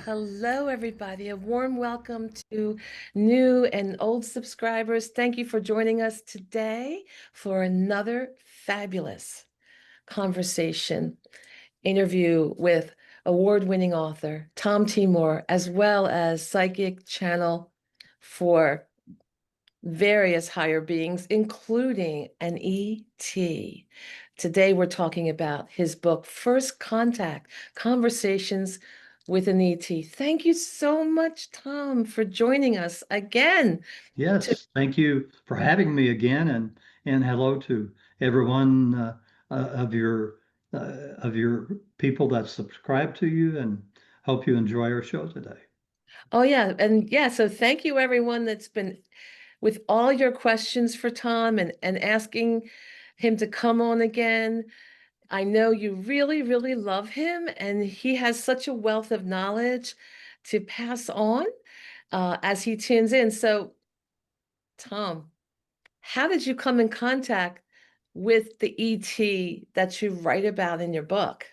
Hello, everybody. A warm welcome to new and old subscribers. Thank you for joining us today for another fabulous conversation interview with award-winning author tomtmoore, as well as psychic channel for various higher beings, including an ET. Today, we're talking about his book, First Contact, Conversations with an ET. Thank you so much, Tom, for joining us again. Yes, thank you for having me again, and hello to everyone of your people that subscribe to you, and hope you enjoy our show today. Oh, yeah. And yeah, so thank you, everyone that's been with all your questions for Tom and asking him to come on again. I know you really, really love him, and he has such a wealth of knowledge to pass on as he tunes in. So, Tom, how did you come in contact with the ET that you write about in your book?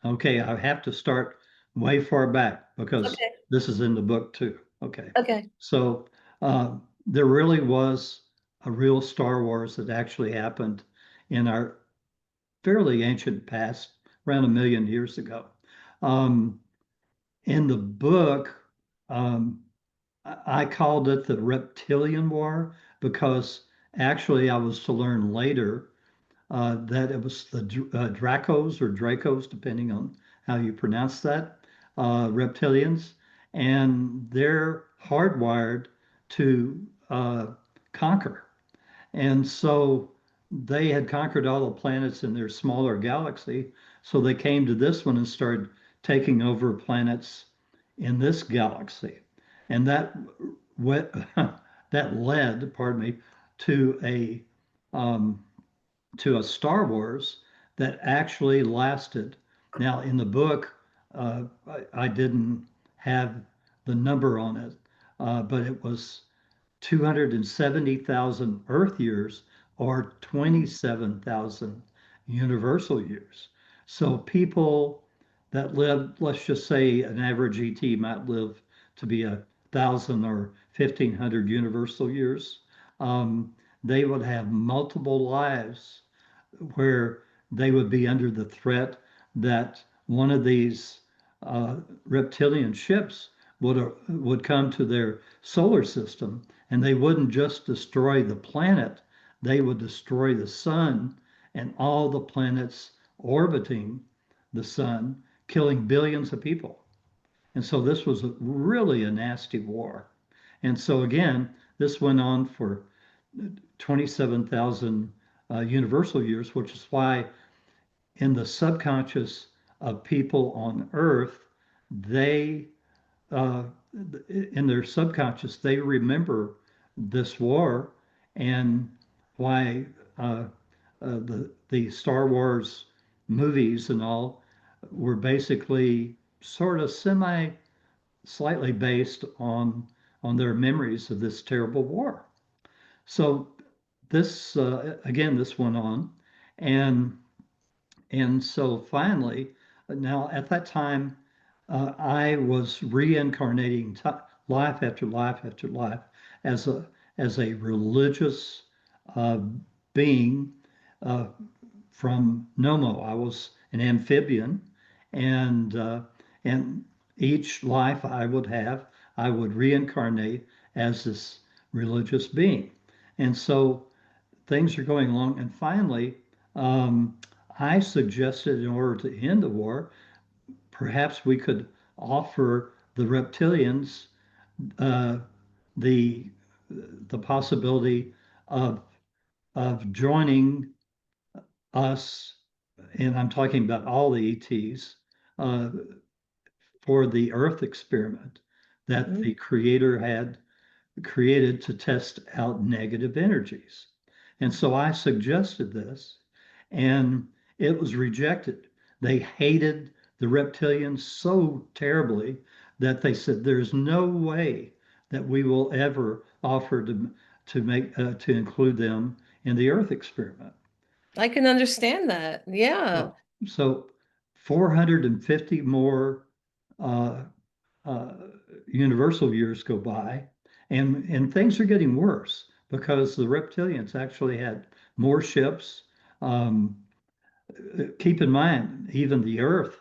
Okay, I have to start way far back because Okay. this is in the book too. Okay, Okay. so there really was a real Star Wars that actually happened in our fairly ancient past, around 1 million years ago. Um, in the book, um, I called it the Reptilian War because actually I was to learn later that it was the Dracos or Dracos, depending on how you pronounce that, reptilians, and they're hardwired to conquer. And so they had conquered all the planets in their smaller galaxy. So they came to this one and started taking over planets in this galaxy. And that led, pardon me, to a um, to a Star Wars that actually lasted. Now, in the book, I didn't have the number on it, but it was 270,000 Earth years or 27,000 universal years. So people that live, let's just say an average ET might live to be 1,000 or 1,500 universal years. Um, they would have multiple lives where they would be under the threat that one of these uh, reptilian ships would come to their solar system, and they wouldn't just destroy the planet, they would destroy the sun and all the planets orbiting the sun, killing billions of people. And so this was really a nasty war. And so again, this went on for 27,000 universal years, which is why in the subconscious of people on Earth, they, uh, in their subconscious, they remember this war, and why the Star Wars movies and all were basically sort of slightly based on their memories of this terrible war. So this again, this went on, and and so finally, now at that time, I was reincarnating life after life after life as a religious uh, being uh, from Nomo. I was an amphibian, and and each life I would reincarnate as this religious being, and so things are going along. And finally, um, I suggested in order to end the war, perhaps we could offer the reptilians uh, the the possibility of joining us, and I'm talking about all the ETs, uh, for the Earth experiment that Mhm. the Creator had created to test out negative energies. And so I suggested this, and it was rejected. They hated the reptilians so terribly that they said, "There's no way that we will ever offer to include them in the Earth experiment." I can understand that. Yeah. So, so 450 more uh, uh, universal years go by, and things are getting worse because the reptilians actually had more ships. Um, Keep in mind, even the Earth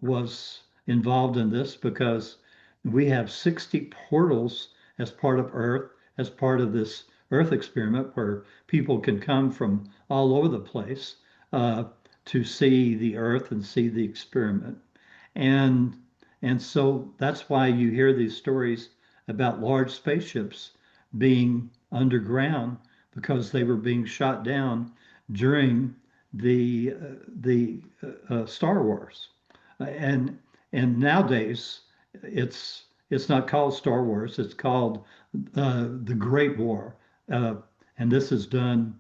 was involved in this because we have 60 portals as part of Earth, as part of this Earth experiment, where people can come from all over the place uh, to see the Earth and see the experiment. And and so that's why you hear these stories about large spaceships being underground because they were being shot down during the Star Wars. And nowadays it's not called Star Wars. It's called the Great War. Uh, and this is done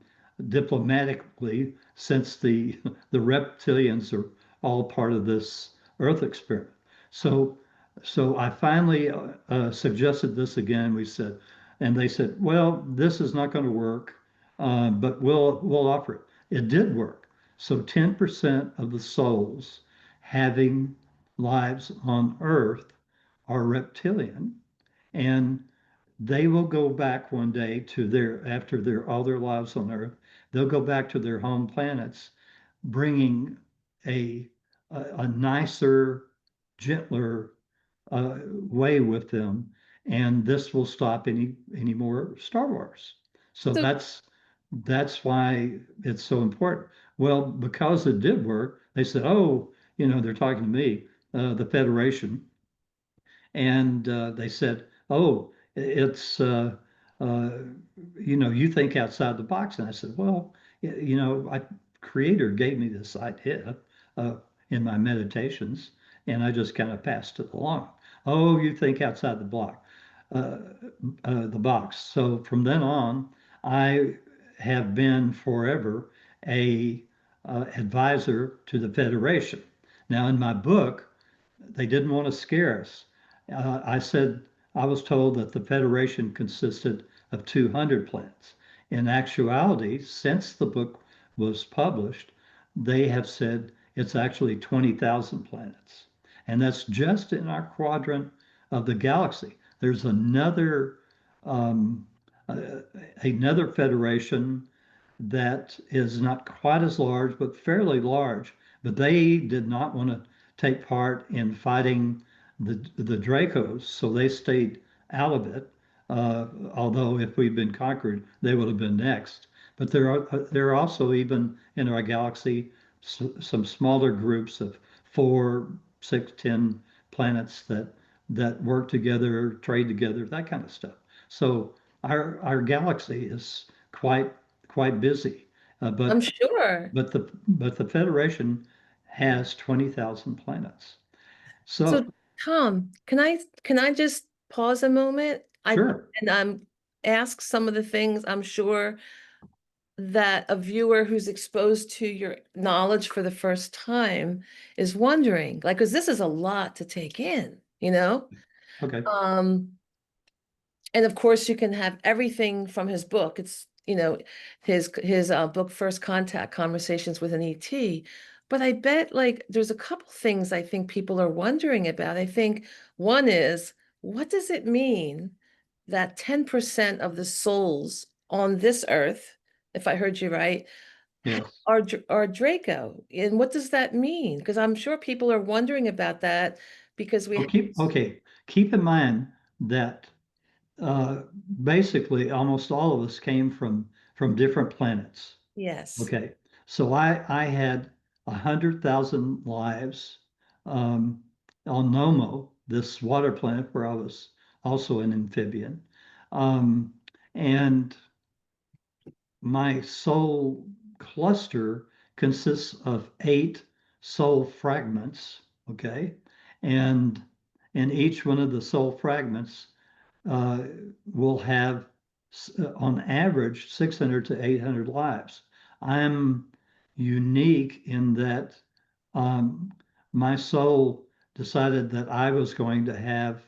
diplomatically since the reptilians are all part of this Earth experiment. So so I finally suggested this again. We said, and they said, well, this is not going to work, but we'll offer it. It did work. So 10% of the souls having lives on Earth are reptilian, and they will go back one day to their after their all their lives on Earth. They'll go back to their home planets, bringing a a nicer, gentler way with them, and this will stop any more Star Wars. So So, that's why it's so important. Well, because it did work, they said, oh, they're talking to me, the Federation, and they said, "Oh, it's uh, you think outside the box." And I said, "Well, I Creator gave me this idea uh, in my meditations, and I just kind of passed it along. Oh, you think outside uh, the box." So from then on, I have been forever a advisor to the Federation. Now, in my book, they didn't want to scare us. I said, I was told that the Federation consisted of 200 planets. In actuality, since the book was published, they have said it's actually 20,000 planets. And that's just in our quadrant of the galaxy. There's um, uh, another federation that is not quite as large, but fairly large. But they did not want to take part in fighting the Dracos, so they stayed out of it. Although if we'd been conquered, they would have been next. But there are also even in our galaxy some smaller groups of 4, 6, 10 planets that work together, trade together, that kind of stuff. So our galaxy is quite busy, uh, I'm but sure. but the Federation has 20,000 planets. So, So Tom, can I just pause a moment? I sure, and ask some of the things I'm sure that a viewer who's exposed to your knowledge for the first time is wondering, like, because this is a lot to take in, you know? okay, Um, and of course you can have everything from his book. It's, his book First Contact, Conversations with an ET. But I bet like there's a couple things I think people are wondering about. I think one is, what does it mean that 10% of the souls on this earth, if I heard you right, yes. are Draco? And what does that mean? Because I'm sure people are wondering about that because we Oh, have, keep in mind that uh, basically almost all of us came from different planets. yes. Okay, so I had 100,000 lives um, on Nomo, this water planet where I was also an amphibian, um, and my soul cluster consists of 8 soul fragments. Okay, and each one of the soul fragments uh, will have, on average, 600 to 800 lives. I'm unique in that um, my soul decided that I was going to have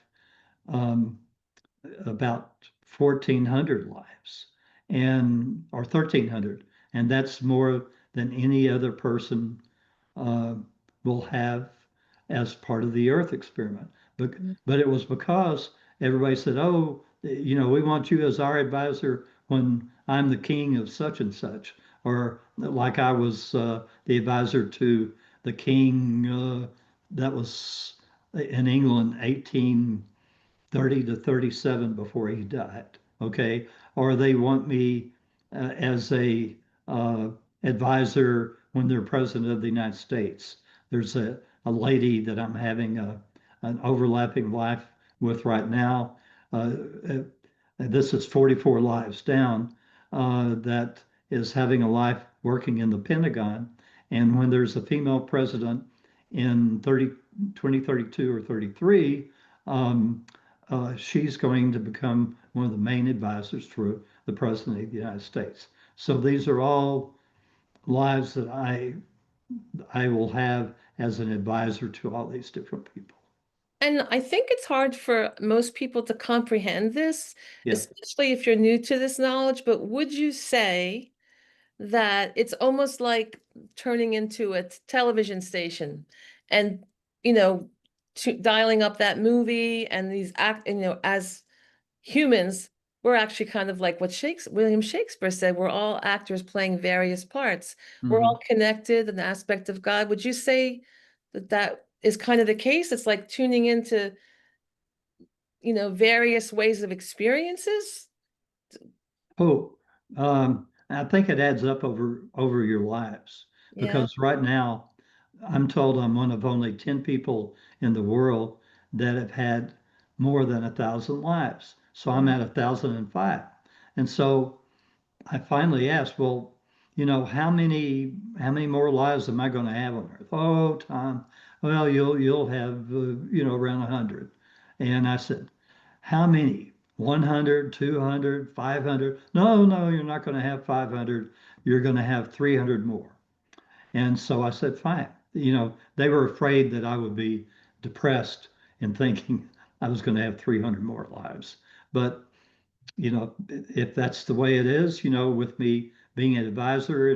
um, about 1,400 lives and or 1,300, and that's more than any other person uh, will have as part of the Earth experiment. But Mhm. but it was because everybody said, "Oh, we want you as our advisor when I'm the king of such and such," or like I was the advisor to the king that was in England 1830 to 37 before he died. Okay, or they want me as a uh, advisor when they're president of the United States. There's a lady that I'm having an overlapping life with right now. Uh, this is 44 lives down, that is having a life working in the Pentagon. And when there's a female president in 2032 or 33, um, she's going to become one of the main advisors for the president of the United States. So these are all lives that I will have as an advisor to all these different people. And I think it's hard for most people to comprehend this, Yeah. especially if you're new to this knowledge. But would you say that it's almost like turning into a television station and, you know, dialing up that movie and these as humans, we're actually kind of like what William Shakespeare said, we're all actors playing various parts. We're Mhm. all connected, an aspect of God. Would you say that that is kind of the case? It's like tuning into, various ways of experiences. Oh, I think it adds up over your lives Yeah. because right now I'm told I'm one of only 10 people in the world that have had more than 1,000 lives. So I'm at 1,005. And so I finally asked, well, how many more lives am I going to have on Earth? Oh, Tom, well, you'll have around 100. And I said, how many? 100, 200, 500? No, no, you're not going to have 500. You're going to have 300 more. And so I said, fine. They were afraid that I would be depressed and thinking I was going to have 300 more lives. But if that's the way it is, with me being an advisor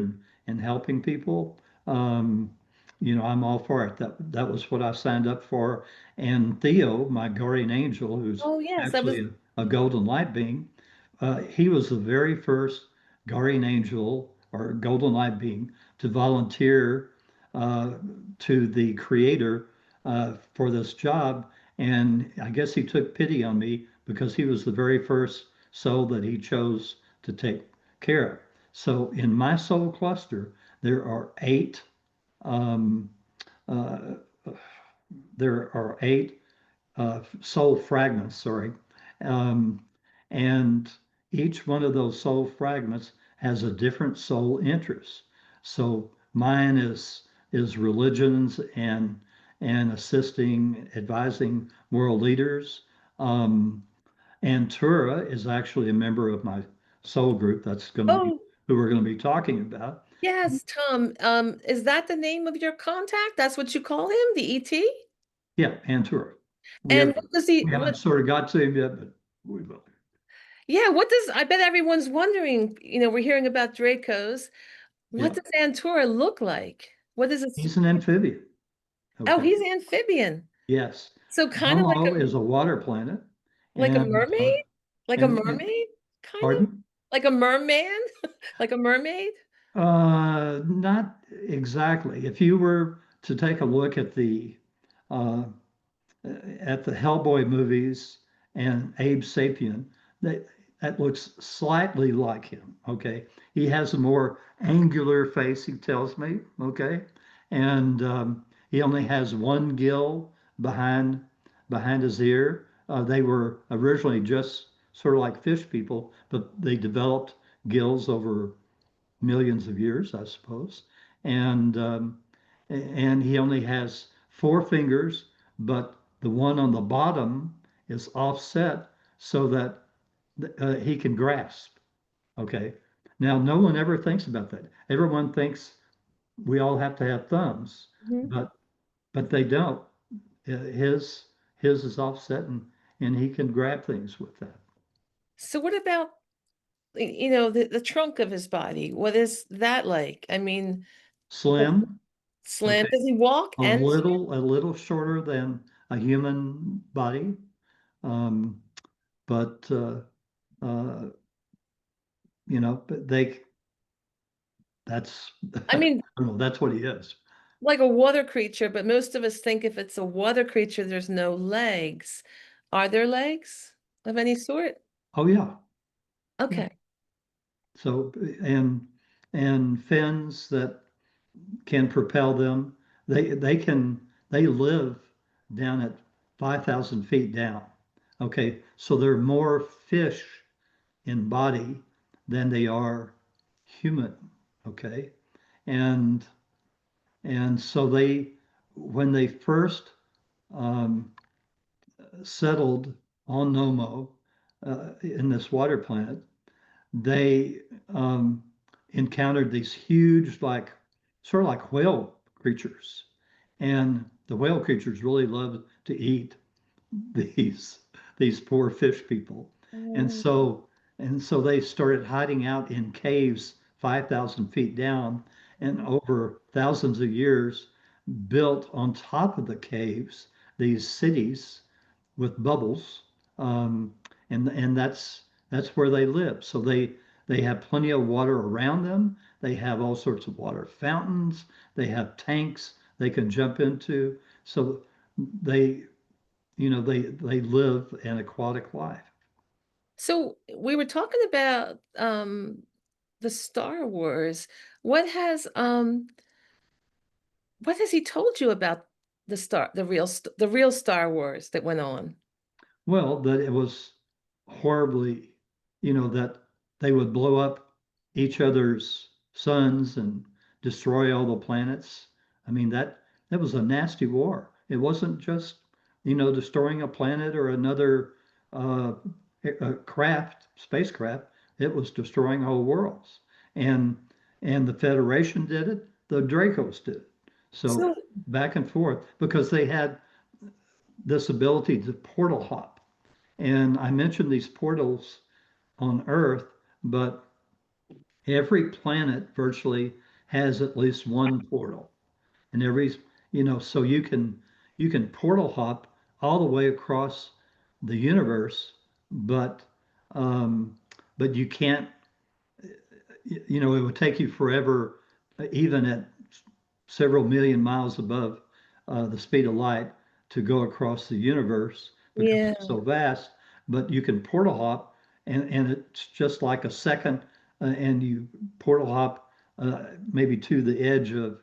and helping people, I'm all for it. That was what I signed up for. And Theo, my guardian angel, who's Oh, yes, that was. actually a golden light being, he was the very first guardian angel or golden light being to volunteer uh, to the creator for this job. And I guess he took pity on me because he was the very first soul that he chose to take care of. So in my soul cluster, there are um, uh, there are eight soul fragments, sorry. Um, and each one of those soul fragments has a different soul interest. So mine is religions and assisting, advising world leaders. And Tura is actually a member of my soul group. That's going to be Oh, who we're going to be talking about. yes, Tom. Is that the name of your contact? That's what you call him, the ET? Yeah, and Tura. We And have what does he we haven't what sort of got to him yet, but we will. yeah, what does I bet everyone's wondering, we're hearing about Dracos. What Yeah, does Antura look like? What is it? he's an amphibian. Oh, Okay. he's amphibian. Yes. So kind of Momo is a water planet, like a and mermaid? Like a and mermaid, kind of? pardon? Like a merman? Like a mermaid? Not exactly. If you were to take a look uh, at the Hellboy movies and Abe Sapien, that that looks slightly like him. Okay, he has a more angular face. He tells me. Okay, and he only has one gill behind his ear. They were originally just sort of like fish people, but they developed gills over millions of years, I suppose. And and he only has four fingers, but the one on the bottom is offset so that he can grasp. Okay. Now, no one ever thinks about that. Everyone thinks we all have to have thumbs, Mhm. but they don't. His his is offset and he can grab things with that. So what about the trunk of his body? What is that like? I mean, Slim, Slim. Okay, Does he walk and a little shorter than a human body, um, but uh, but that's I I mean, don't know, that's what he is. like a water creature, but most of us think if it's a water creature, there's no legs. Are there legs of any sort? Oh yeah, yeah. Okay. So and fins that can propel them. They live down at 5,000 feet down. Okay, so there are more fish in body than they are human. Okay, and so when they first um, settled on Nomo in this water planet, they um, encountered these huge, like sort of like whale creatures, and the whale creatures really love to eat these poor fish people, and Mm. so they started hiding out in caves 5,000 feet down, and over thousands of years built on top of the caves these cities with bubbles, um, and that's where they live. So they have plenty of water around them. They have all sorts of water fountains. They have tanks they can jump into. So they they live an aquatic life. So we were talking about the Star Wars. What has what has he told you about the real Star Wars that went on? Well, that it was horribly, that they would blow up each other's suns and destroy all the planets. I mean, that was a nasty war. It wasn't just, destroying a planet or another uh, spacecraft. It was destroying whole worlds. And the Federation did it. The Dracos did it. So So back and forth because they had this ability to portal hop. And I mentioned these portals on Earth, but every planet virtually has at least one portal. And so you can portal hop all the way across the universe, but um, you can't, it would take you forever, even at several million miles above the speed of light to go across the universe because yeah, it's so vast. But you can portal hop, and it's just like a second, and you portal hop maybe to the edge of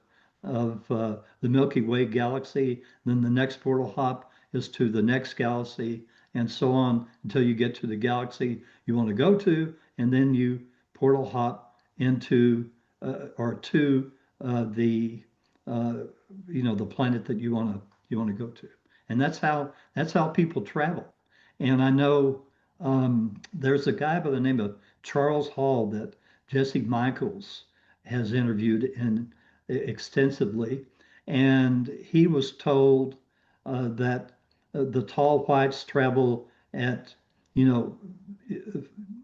the Milky Way galaxy. Then the next portal hop is to the next galaxy, and so on until you get to the galaxy you want to go to, and then you portal hop into or to the uh, the planet that you want to go to, and that's how people travel. And I know there's a guy by the name of Charles Hall that Jesse Michaels has interviewed extensively, and he was told that the tall whites travel at you know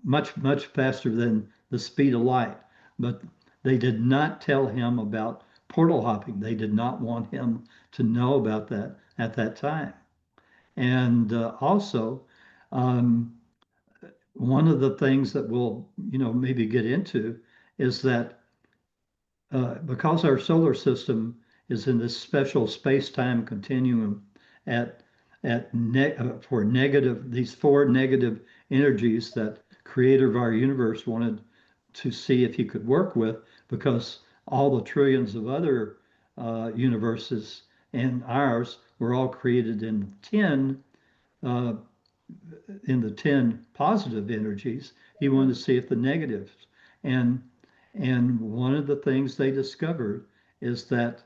much faster than the speed of light, but they did not tell him about portal hopping. They did not want him to know about that at that time. And also, um, one of the things that we'll, maybe get into is that because our solar system is in this special space-time continuum at for negative these four negative energies that creator of our universe wanted to see if he could work with, because all the trillions of other universes and ours were all created uh, in the 10 positive energies. He wanted to see if the negatives. And one of the things they discovered is that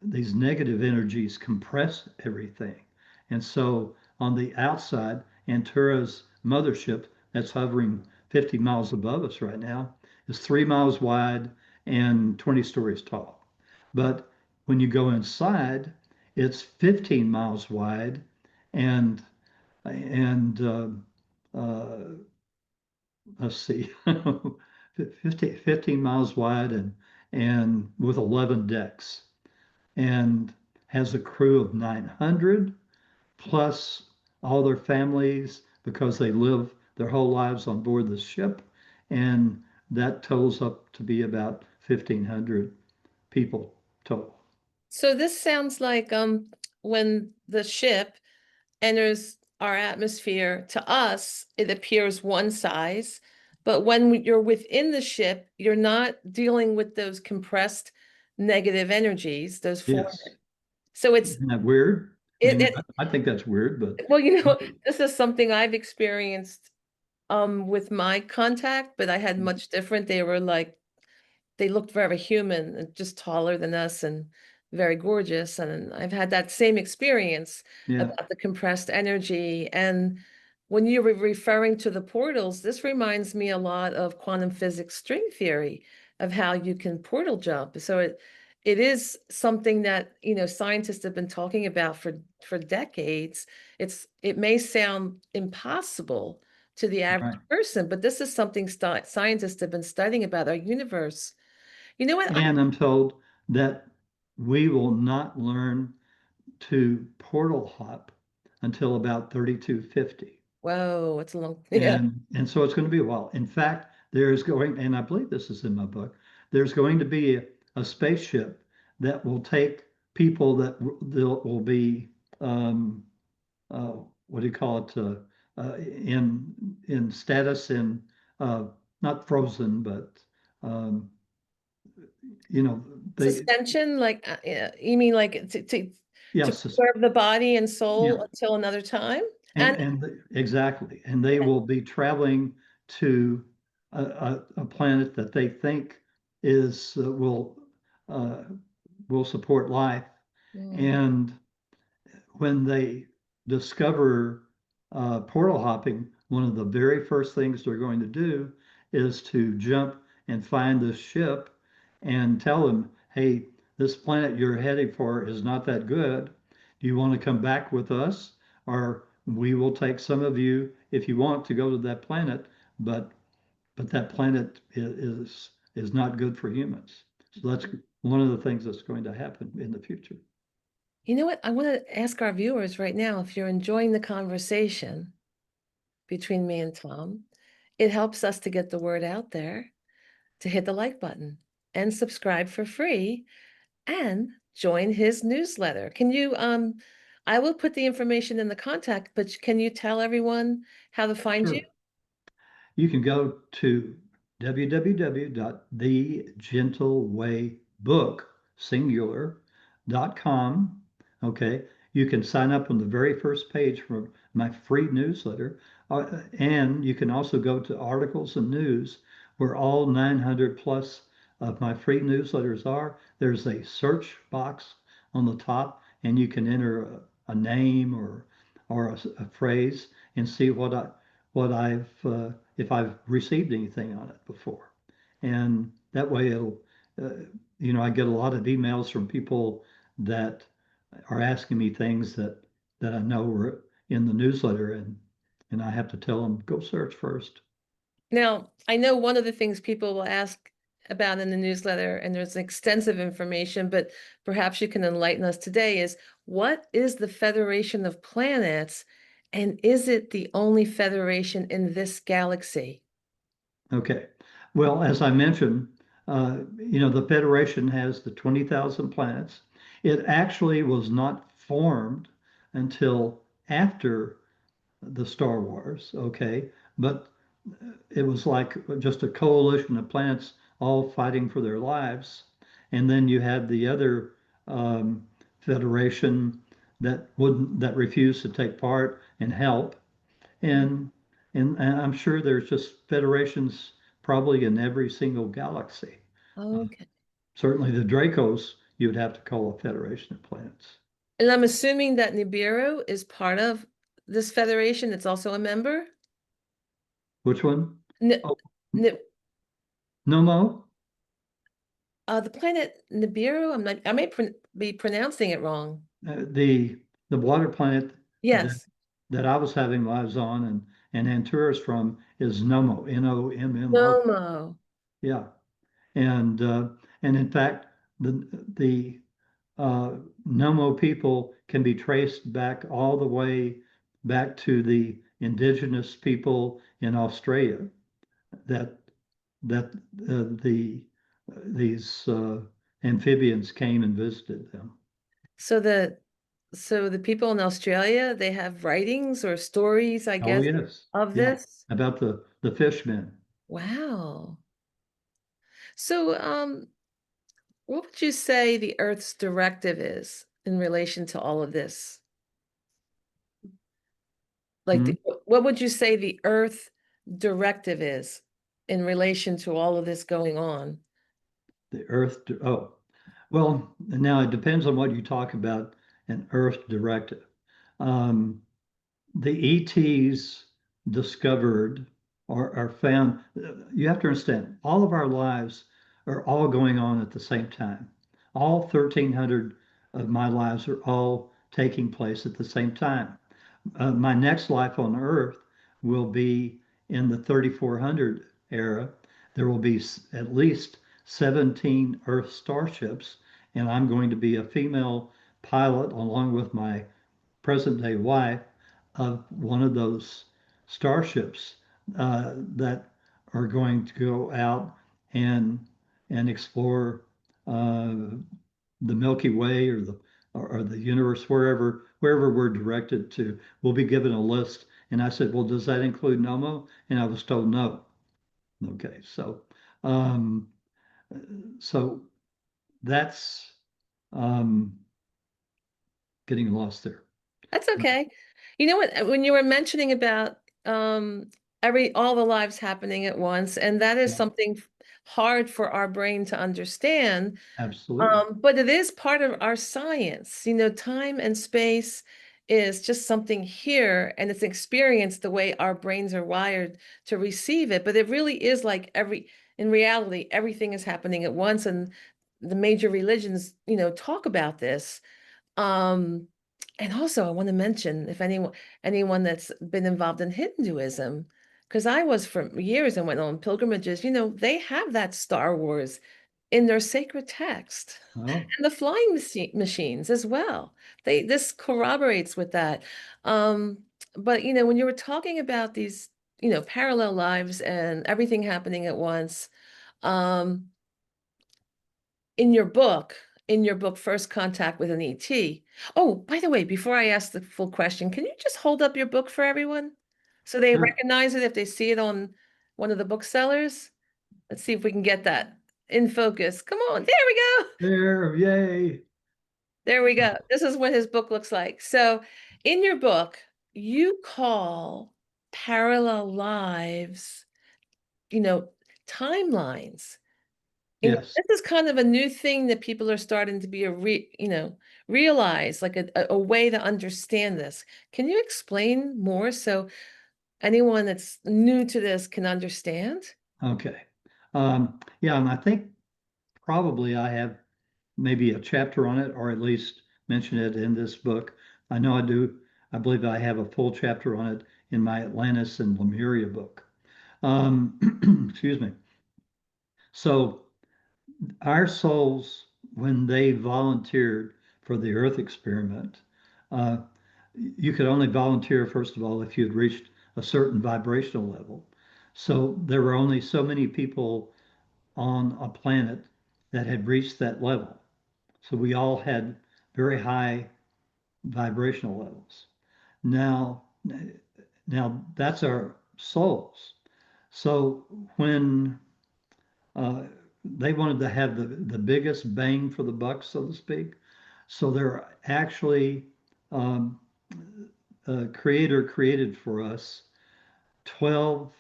these negative energies compress everything. And so on the outside, Antura's mothership that's hovering 50 miles above us right now is 3 miles wide and 20 stories tall. But when you go inside, it's 15 miles wide and and let's see, 15 miles wide and with 11 decks. and has a crew of 900 plus all their families because they live their whole lives on board the ship. And that totals up to be about 1,500 people total. So this sounds like when the ship enters our atmosphere, to us, it appears one size. But when you're within the ship, you're not dealing with those compressed negative energies, those four. Yes. So it's Isn't that weird? I it, mean, it I think that's weird, but well, this is something I've experienced with my contact, but I had much different. They were like they looked very human and just taller than us and very gorgeous. And I've had that same experience yeah, about the compressed energy. And when you were referring to the portals, this reminds me a lot of quantum physics string theory of how you can portal jump. So it is something that, scientists have been talking about for decades. It may sound impossible to the average right. person, but this is something scientists have been studying about our universe. You know what? And I'm told that we will not learn to portal hop until about 3250. Whoa, it's a long, yeah. And so it's going to be a while. In fact, there's going, and I believe this is in my book, there's going to be a spaceship that will take people that will be uh, what do you call it, in status in uh, not frozen, but um, you know they Suspension, like, yeah, you mean like to yes preserve the body and yeah soul until another time? and And exactly, and they will be traveling to a planet that they think is uh, will support life, mm, and when they discover portal hopping, one of the very first things they're going to do is to jump and find this ship and tell them, hey, this planet you're heading for is not that good. Do you want to come back with us? Or we will take some of you if you want to go to that planet, but that planet is not good for humans. So that's one of the things that's going to happen in the future. you know what? I want to ask our viewers right now if you're enjoying the conversation between me and Tom. It helps us to get the word out there, to hit the like button and subscribe for free and join his newsletter. I will put the information in the contact, but can you tell everyone how to find you? Sure. You can go to www.thegentlewaybook.com. Okay. You can sign up on the very first page for my free newsletter. And you can also go to articles and news where all 900 plus of my free newsletters are. There's a search box on the top, and you can enter a name or a phrase and see what I've if I've received anything on it before. And that way uh, I get a lot of emails from people that are asking me things that I know were in the newsletter, and I have to tell them, go search first. Now, I know one of the things people will ask about in the newsletter, and there's extensive information, but perhaps you can enlighten us today, is what is the Federation of Planets, and is it the only federation in this galaxy? Okay. Well, as I mentioned, the Federation has the 20,000 planets. It actually was not formed until after the Star Wars, okay? But it was like just a coalition of planets all fighting for their lives. And then you had the other federation that refused to take part and help. And and I'm sure there's just federations probably in every single galaxy. Uh, Okay. Certainly the Dracos you'd have to call a federation of planets. And I'm assuming that Nibiru is part of this federation. It's also a member. Which one? N Oh, N Nomo? the planet Nibiru. I may be pronouncing it wrong. The water planet that Yes. that I was having lives on and Antares from is Nomo, Nommo. Momo. Yeah, and in fact, the uh, Nomo people can be traced back all the way back to the indigenous people in Australia that that these amphibians came and visited them. So the people in Australia, they have writings or stories, I Oh guess, yes, of yeah, this. about the fishmen. Wow. So, what would you say the Earth's directive is in relation to all of this? Like, Hmm? what would you say the Earth directive is in relation to all of this going on? The Earth. Oh, well, now it depends on what you talk about an Earth directive. Um, the ETs discovered or are found, you have to understand, all of our lives are all going on at the same time. All 1,300 of my lives are all taking place at the same time. My next life on Earth will be in the 3,400 era. There will be at least 17 Earth starships, and I'm going to be a female pilot along with my present day wife of one of those starships that are going to go out and explore uh, the Milky Way or the universe, wherever we're directed to. We'll be given a list. And I said, well, does that include Nomo? And I was told no. Okay, um, so that's um, getting lost there. That's okay. You know what? When you were mentioning about all the lives happening at once, and that is Yeah, something hard for our brain to understand. absolutely. But it is part of our science. Time and space is just something here, and it's experienced the way our brains are wired to receive it. But it really is like in reality, everything is happening at once, and the major religions, talk about this. Um, and also I want to mention if anyone that's been involved in Hinduism, because I was for years and went on pilgrimages, they have that Star Wars in their sacred text. Oh, And the flying machines as well. This corroborates with that. Um, but when you were talking about these, parallel lives and everything happening at once, um, in your book, First Contact with an ET. Oh, by the way, before I ask the full question, can you just hold up your book for everyone so they sure. recognize it if they see it on one of the booksellers? Let's see if we can get that in focus. Come on, there we go. There, yay. There we go. This is what his book looks like. So, in your book, you call parallel lives, you know, timelines. Yes. This is kind of a new thing that people are starting to realize, like a way to understand this. Can you explain more so anyone that's new to this can understand? Okay. Yeah, and I think probably I have maybe a chapter on it, or at least mention it in this book. I know I do. I believe I have a full chapter on it in my Atlantis and Lemuria book. Excuse me. So our souls, when they volunteered for the Earth experiment, uh, you could only volunteer, first of all, if you'd reached a certain vibrational level. So there were only so many people on a planet that had reached that level. So we all had very high vibrational levels. Now, now that's our souls. So when uh, they wanted to have the biggest bang for the buck, so to speak, so they're actually um, Creator created for us 12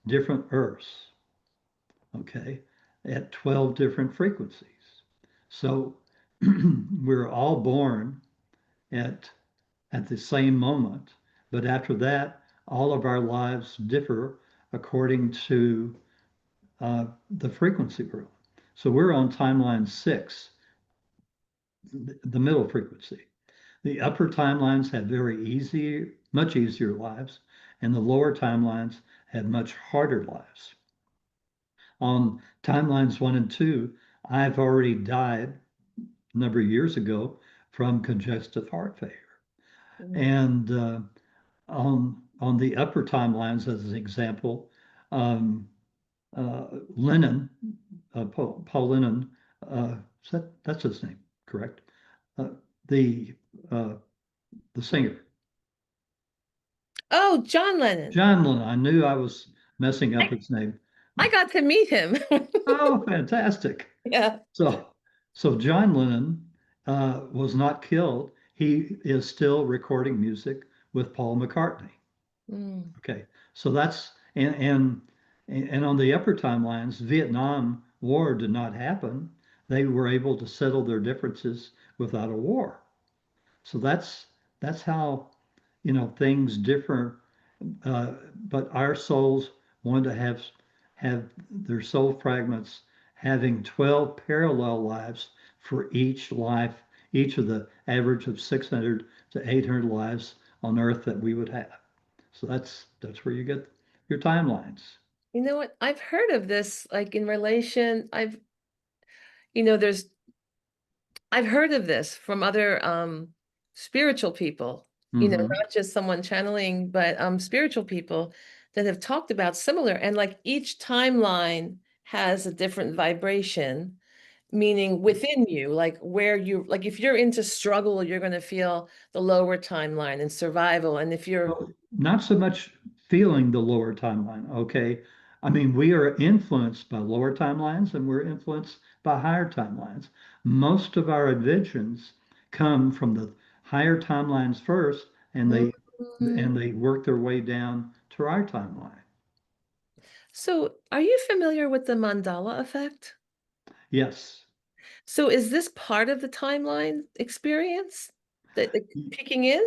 different Earths, okay, at 12 different frequencies. So we're all born at the same moment, but after that, all of our lives differ according to the frequency we're on. So we're on timeline 6, the middle frequency. The upper timelines have much easier lives, and the lower timelines have much harder lives. On timelines 1 and 2, I've already died a number of years ago from congestive heart failure. Mm. And on the upper timelines, as an example, um, Lennon, Paul Lennon, that's his name, correct? Uh, the uh, the singer, Oh, John Lennon. John Lennon. I knew I was messing up I, his name. I got to meet him. Oh, fantastic! Yeah. So, so John Lennon was not killed. He is still recording music with Paul McCartney. Mm. Okay, so that's and on the upper timelines, Vietnam War did not happen. They were able to settle their differences without a war. So that's how things differ. But our souls want to have their soul fragments having 12 parallel lives for each life, each of the average of 600 to 800 lives on Earth that we would have. So that's where you get your timelines. You know what? I've heard of this, like in relation, there's I've heard of this from other spiritual people, Hmm. not just someone channeling, but spiritual people that have talked about similar. And like each timeline has a different vibration, meaning within you, like where you, like if you're into struggle, you're going to feel the lower timeline and survival. And if you're, Well, not so much feeling the lower timeline, okay? I mean, we are influenced by lower timelines and we're influenced by higher timelines. Most of our inventions come from the higher timelines first, and Mhm. they work their way down to our timeline. So are you familiar with the mandala effect? Yes. So is this part of the timeline experience that like, kicking in?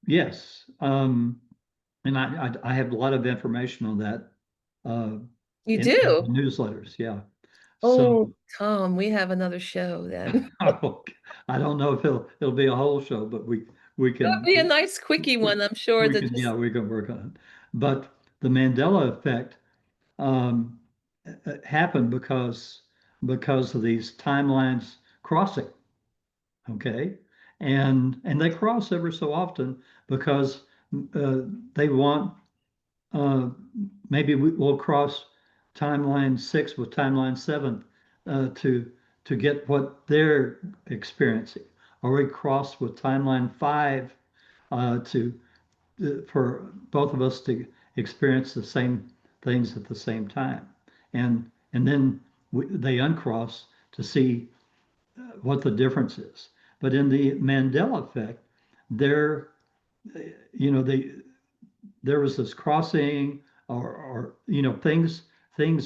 Yes. And I have a lot of information on that uh, You in do? the newsletters. Yeah. So Oh, Tom, we have another show then. I don't know if it'll be a whole show, but we It would can be a nice quickie we, one, I'm sure, we that can just we can work on it. But the Mandela effect um, happened because of these timelines crossing. Okay, and they cross ever so often because uh, they want uh, maybe we'll cross timeline 6 with timeline 7 to get what they're experiencing, or we cross with timeline 5 to for both of us to experience the same things at the same time, and then they uncross to see what the difference is. But in the Mandela effect, there, they there was this crossing, or things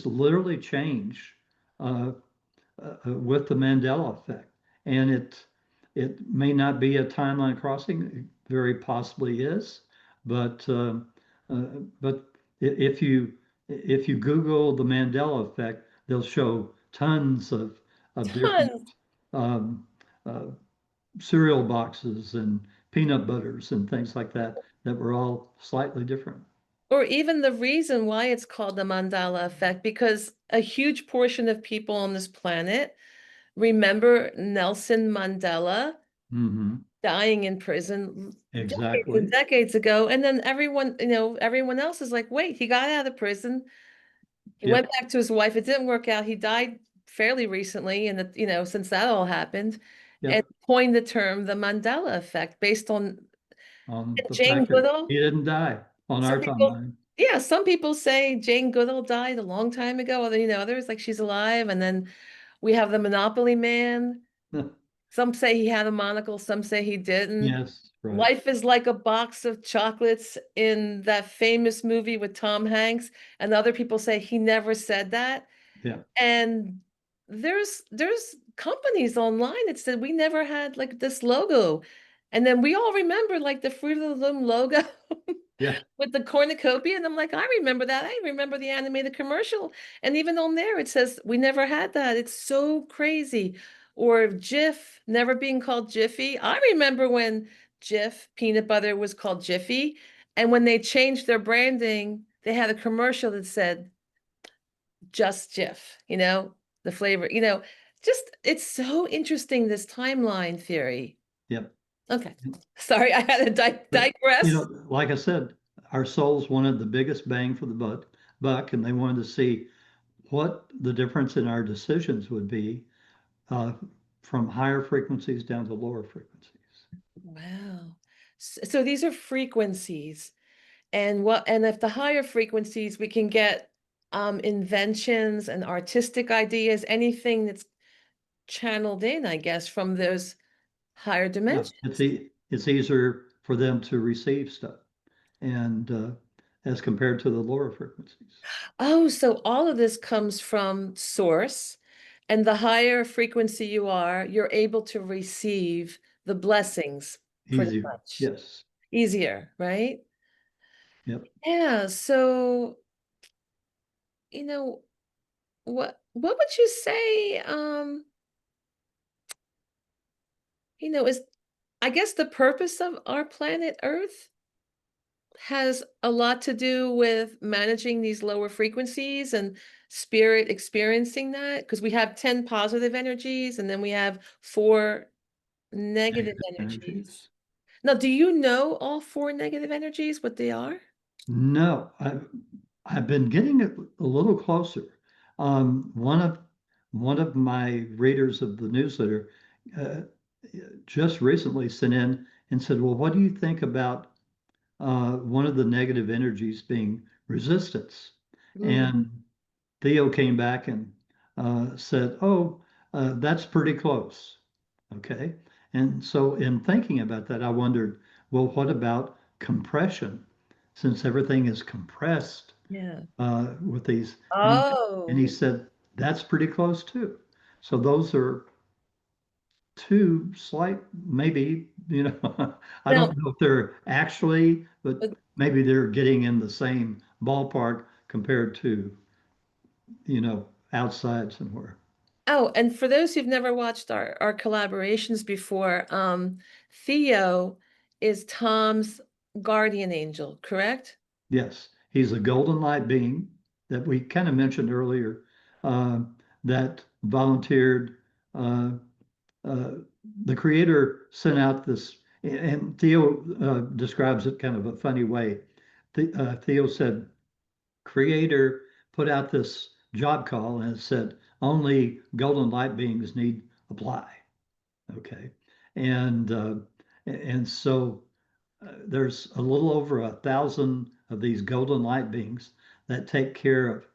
literally change uh, with the Mandela effect, and it may not be a timeline crossing, it very possibly is, but uh, but if you Google the Mandela effect, they'll show tons of different tons. um, uh, cereal boxes and peanut butters and things like that that were all slightly different. Or even the reason why it's called the mandala effect, because a huge portion of people on this planet remember Nelson Mandela Hmm. dying in prison decades and Exactly. decades ago. And then everyone else is like, wait, he got out of prison. He went Yep. back to his wife. It didn't work out. He died fairly recently, and since that all happened, and Yep. coined the term the Mandela effect based on On the Jane fact that Goodall. he didn't die on Some our people, timeline. yeah, some people say Jane Goodall died a long time ago. Other, others like she's alive. And then we have the Monopoly Man. Some say he had a monocle, some say he didn't. Yes, right. Life is like a box of chocolates in that famous movie with Tom Hanks, and other people say he never said that. Yeah. And there's companies online that said we never had like this logo. And then we all remember like the Fruit of the Loom logo Yeah. with the cornucopia. And I'm like, I remember that. I remember the animated commercial. And even on there, it says we never had that. It's so crazy. Or Jif never being called Jiffy. I remember when Jif peanut butter was called Jiffy. And when they changed their branding, they had a commercial that said just Jif, the flavor, just it's so interesting, this timeline theory. Yep. Okay. Sorry, I had to But, digress. like I said, our souls wanted the biggest bang for the buck, and they wanted to see what the difference in our decisions would be uh, from higher frequencies down to lower frequencies. Wow. So these are frequencies. And if the higher frequencies, we can get inventions and artistic ideas, anything that's channeled in, I guess, from those higher Yeah, dimensions. it's easier for them to receive stuff, and as compared to the lower frequencies. Oh, so all of this comes from source, and the higher frequency you are, you're able to receive the blessings pretty Easier, much yes. easier, right? Yep. Yeah. So, you know, what would you say, is I guess the purpose of our planet Earth has a lot to do with managing these lower frequencies and spirit experiencing that, because we have 10 positive energies and then we have 4 negative Negative energies. energies. Now, do you know all 4 negative energies, what they are? No, I've been getting it a little closer. One of my readers of the newsletter uh, just recently sent in and said, "Well, what do you think about one of the negative energies being resistance?" Mm, And Theo came back and said, "Oh, that's pretty close." Okay. And so, in thinking about that, I wondered, well, what about compression? Since everything is compressed yeah. with these, and he Oh, said, that's pretty close too. So, those are two slight, maybe, I now, don't know if they're actually, but uh, maybe they're getting in the same ballpark compared to, outside somewhere. oh, and for those who've never watched our collaborations before, Theo is Tom's guardian angel, correct? Yes, he's a golden light being that we kind of mentioned earlier uh, that volunteered. Uh, uh, the creator sent out this, and Theo describes it kind of a funny way. Theo said, creator put out this job call and it said, only golden light beings need apply. Okay. And, uh, and so there's a little over 1,000 of these golden light beings that take care of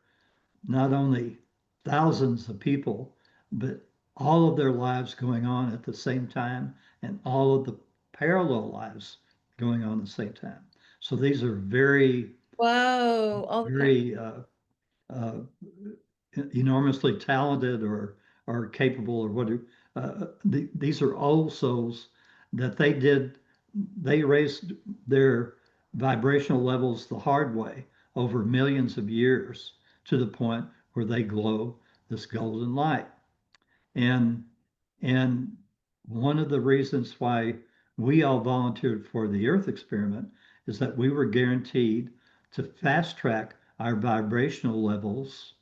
not only thousands of people, but all of their lives going on at the same time and all of the parallel lives going on at the same time. So these are very, Whoa, all the power. very uh, enormously talented or capable or whatever. These are old souls that they raised their vibrational levels the hard way over millions of years to the point where they glow this golden light. And and one of the reasons why we all volunteered for the Earth experiment is that we were guaranteed to fast track our vibrational levels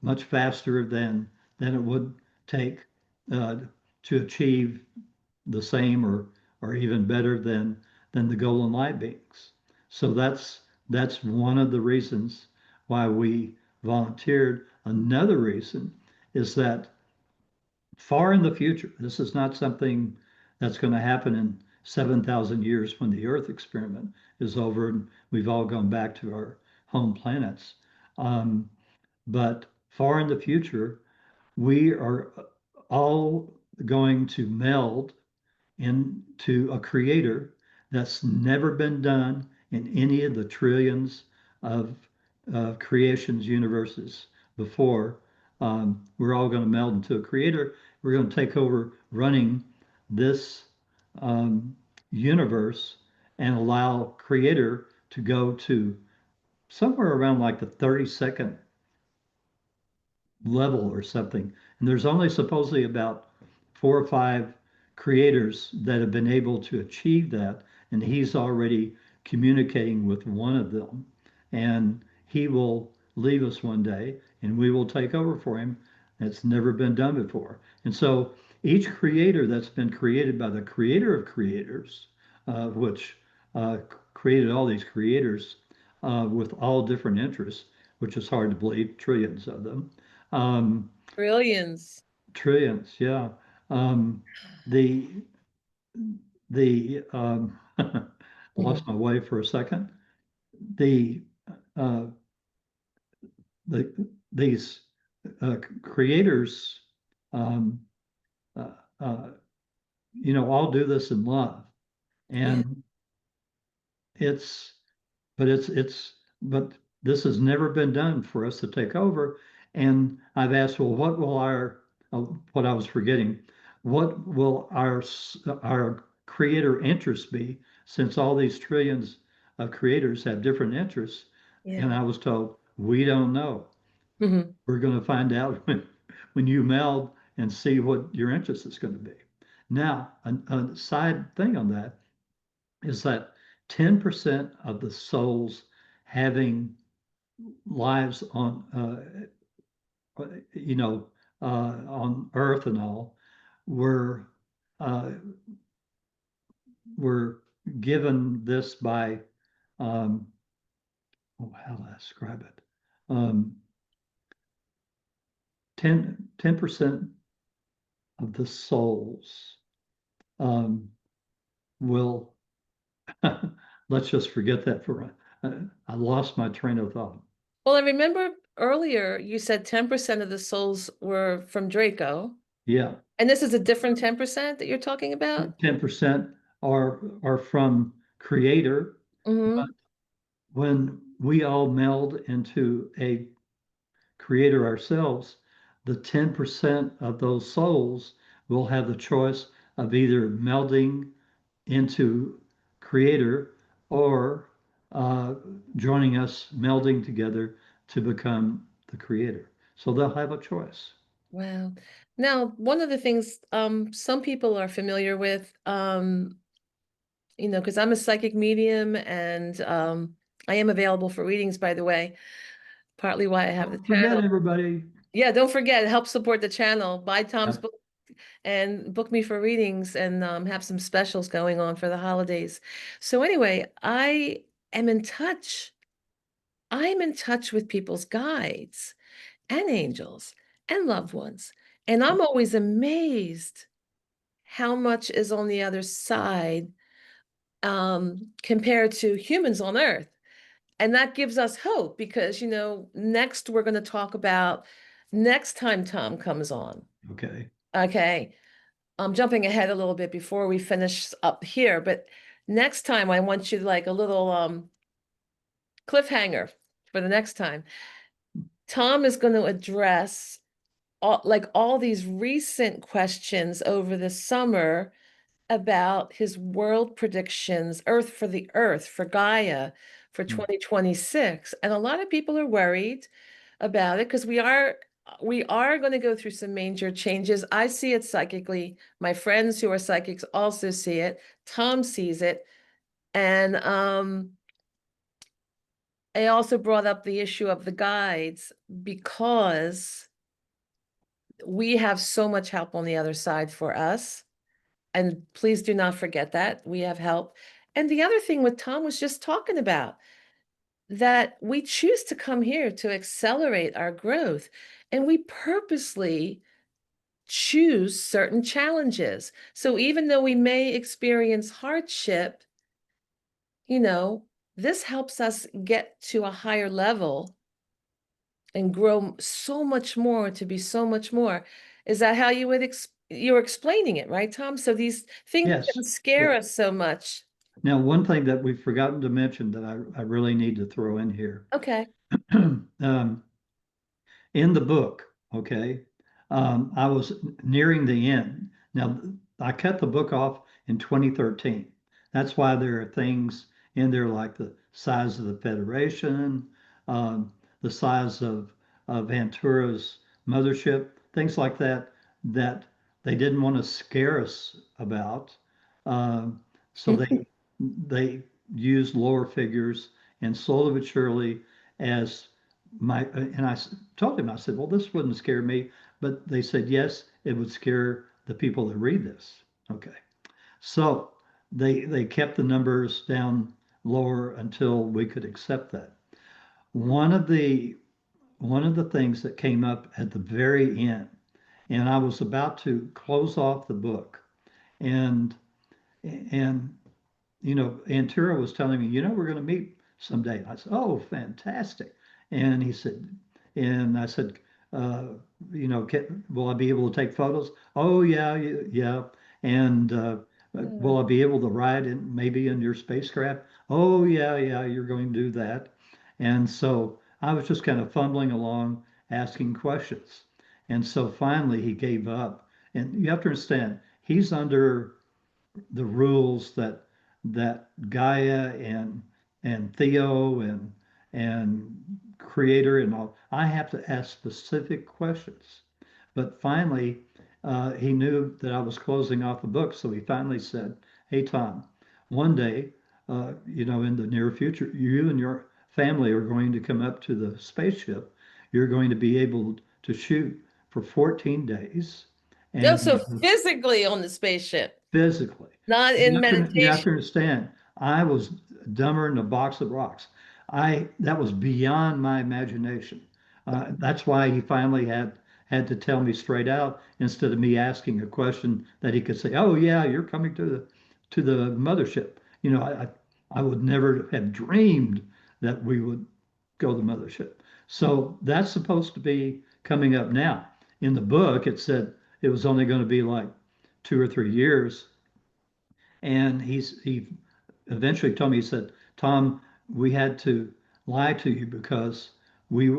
much faster than it would take uh, to achieve the same or even better than the golden light beings. So that's one of the reasons why we volunteered. Another reason is that far in the future, this is not something that's going to happen in 7,000 years when the Earth experiment is over and we've all gone back to our home planets. Um, but far in the future, we are all going to meld into a creator that's never been done in any of the trillions of creations universes before. We're all going to meld into a creator. We're going to take over running this um, universe and allow creator to go to somewhere around like the 32nd level or something. And there's only supposedly about 4 or 5 creators that have been able to achieve that. And he's already communicating with one of them. And he will leave us one day and we will take over for him It's never been done before. And so each creator that's been created by the creator of creators, which uh, created all these creators with all different interests, which is hard to believe, trillions of them. Um, Trillions. Trillions, yeah. Um, the the Mhm. lost my way for a second. The uh, these creators, um, uh, uh, all do this in love, Yeah. and it's but this has never been done for us to take over. And I've asked, well, what I was forgetting, what will our creator interests be, since all these trillions of creators have different interests? Yeah. And I was told, we don't know. Mhm. We're going to find out when you meld and see what your interest is going to be. Now, a side thing on that is that 10% of the souls having lives you know, on Earth and all, were uh, were given this by, um, oh, how do I describe it? Um, 10% of the souls um, will, let's just forget that for I lost my train of thought. Well, I remember earlier you said 10% of the souls were from Draco. Yeah, And this is a different 10% that you're talking about? 10% are from creator, but Hmm. when we all meld into a creator ourselves, the 10% of those souls will have the choice of either melding into creator or uh, joining us, melding together to become the creator. So they'll have a choice. Wow. Now, one of the things some people are familiar with, because I'm a psychic medium and I am available for readings, by the way, partly why I have the Don't forget, channel. everybody. Yeah, don't forget, help support the channel. Buy Tom's Yep. book and book me for readings and have some specials going on for the holidays. So anyway, am in touch. I'm in touch with people's guides and angels and loved ones. And I'm always amazed how much is on the other side compared to humans on Earth. And that gives us hope because, next we're going to talk about next time Tom comes on. Okay. Okay. I'm jumping ahead a little bit before we finish up here, but next time I want you like a little cliffhanger for the next time. Tom is going to address all these recent questions over the summer about his world predictions, Earth for the Earth, for Gaia for Mm. 2026. And a lot of people are worried about it because we are going to go through some major changes. I see it psychically. My friends who are psychics also see it. Tom sees it. And I also brought up the issue of the guides because we have so much help on the other side for us. And please do not forget that we have help. And the other thing with Tom was just talking about that we choose to come here to accelerate our growth. And we purposely choose certain challenges. So even though we may experience hardship, you know, this helps us get to a higher level and grow so much more to be so much more. Is that how you're explaining it, right, Tom? So these things Yes. can scare Yes. us so much. Now, one thing that we've forgotten to mention that I really need to throw in here. Okay. um, in the book, okay, I was nearing the end. Now, I cut the book off in 2013. That's why there are things in there like the size of the Federation, the size of Ventura's mothership, things like that, that they didn't want to scare us about. Um, so they used lower figures, and slowly but surely, as told him, I said, well, this wouldn't scare me. but they said, yes, it would scare the people that read this. Okay. So they kept the numbers down lower until we could accept that. One of the one of the things that came up at the very end, and I was about to close off the book, and and Antura was telling me, we're going to meet someday. I said, oh, fantastic. And he said, and I said, uh, will I be able to take photos? Oh, yeah, yeah. And Yeah. will I be able to ride in maybe in your spacecraft? Oh, yeah, yeah, you're going to do that. And so I was just kind of fumbling along, asking questions. And so finally he gave up. And you have to understand, he's under the rules that Gaia and Theo and Creator and all. I have to ask specific questions. But finally, he knew that I was closing off the book, so he finally said, "Hey Tom, one day, in the near future, you and your family are going to come up to the spaceship. You're going to be able to shoot for 14 days, Oh, and so physically on the spaceship, physically. not You in have to, you have meditation. to understand, I was dumber than a box of rocks. That was beyond my imagination. That's why he finally had to tell me straight out instead of me asking a question that he could say, "Oh yeah, you're coming to the mothership." I would never have dreamed that we would go to the mothership. So that's supposed to be coming up now. In the book, it said it was only going to be like 2 or 3 years, and he eventually told me, he said, Tom, we had to lie to you because we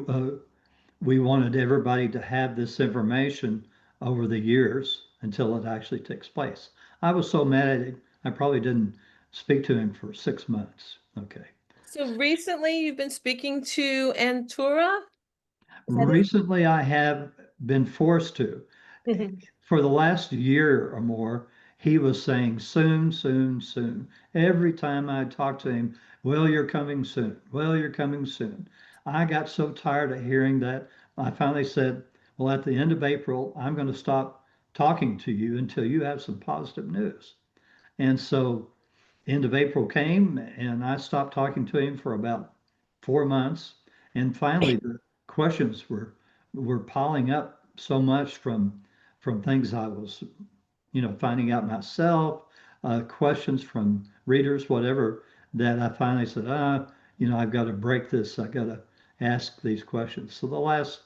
wanted everybody to have this information over the years until it actually takes place. I was so mad at him, I probably didn't speak to him for 6 months. Okay. So recently you've been speaking to Antura? Is that Recently, I have been forced to. it? For the last year or more, he was saying soon, soon, soon. Every time I talked to him, well, you're coming soon. Well, you're coming soon. I got so tired of hearing that. I finally said, well, at the end of April, I'm going to stop talking to you until you have some positive news. And so end of April came and I stopped talking to him for about 4 months. And finally, the questions were piling up so much from things I was, finding out myself, questions from readers, whatever, that I finally said, I've got to break this. I got to ask these questions. So the last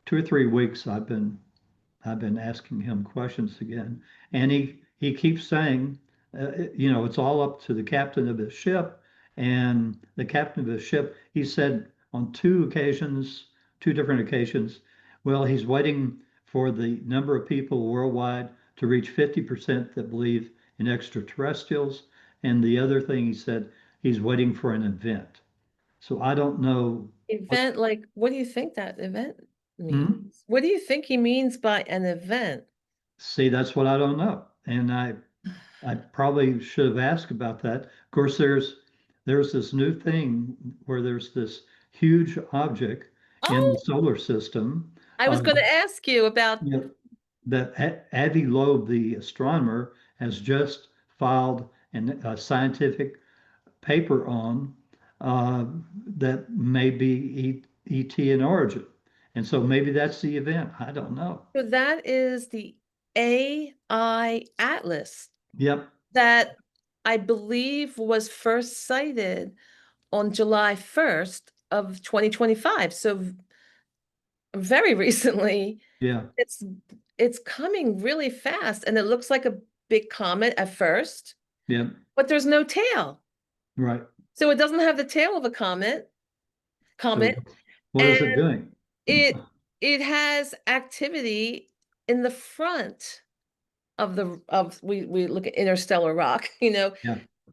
2 or 3 weeks, I've been asking him questions again, and he keeps saying, it's all up to the captain of his ship, and the captain of his ship, he said on 2 occasions, 2 different occasions, well, he's waiting for the number of people worldwide to reach 50% that believe in extraterrestrials, and the other thing he said, he's waiting for an event. So I don't know what. Event, like, what do you think that event Hmm? means? What do you think he means by an event? See, that's what I don't know, and I probably should have asked about that. Of course, there's this new thing where there's this huge object in the Oh, solar system, I was uh, going to ask you about. you know, that Avi Loeb, the astronomer, has just filed a scientific paper on, uh, that may be ET in origin. And so maybe that's the event. I don't know. So that is the AI Atlas Yep, that I believe was first sighted on July 1st of 2025. So very recently, yeah, it's it's coming really fast and it looks like a big comet at first, yep, but there's no tail. right. So it doesn't have the tail of a So comet, what and is it doing? it it has activity in the front of we look at interstellar rock, Yeah,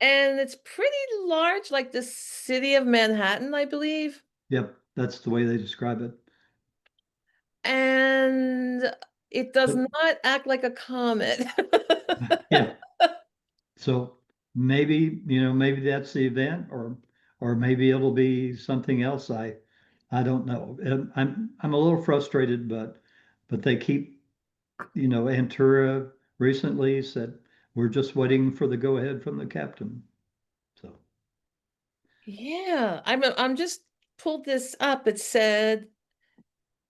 and it's pretty large, like the city of Manhattan, I believe. yep, that's the way they describe it. And it does But not act like a comet. yeah, so maybe that's the event, or maybe it'll be something else. I don't know. I'm a little frustrated, but but they keep, Antura recently said, we're just waiting for the go ahead from the captain. So, Yeah, I'm just pulled this up. It said